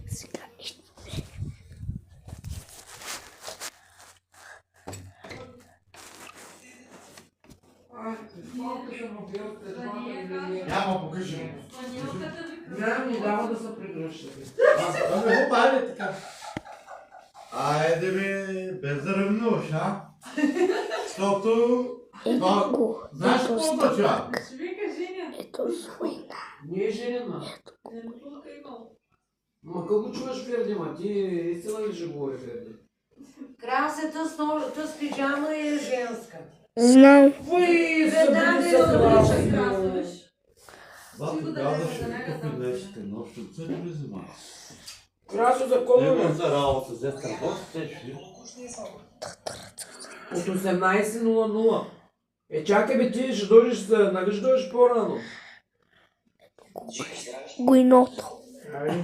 Сега Няма, покажи му. Няма, ни дава да се прегръщате. Ами го бавя така. Айде бе, без да ревнуваш, а? Защото... ето Знаеш какво означава? Ще ви кажи, не. ето свойна. Не е женена. Не напълка имал. Ма как го чуваш, Ферди, ма? Ти истина ли ще говори, Ферди? Красата с пижама е женска. Знам. Voi Веднага să eu vă să las zic красавиш. Бати, Сигурно казваш, да не какви знам. нещо, но ще се не взима. Красо законно Има е. за работа, взех търговци, те ще. От 18.00. Чакай бе, ти ще дойдеш, нали ще дойдеш по-рано? Гуйното. Ай.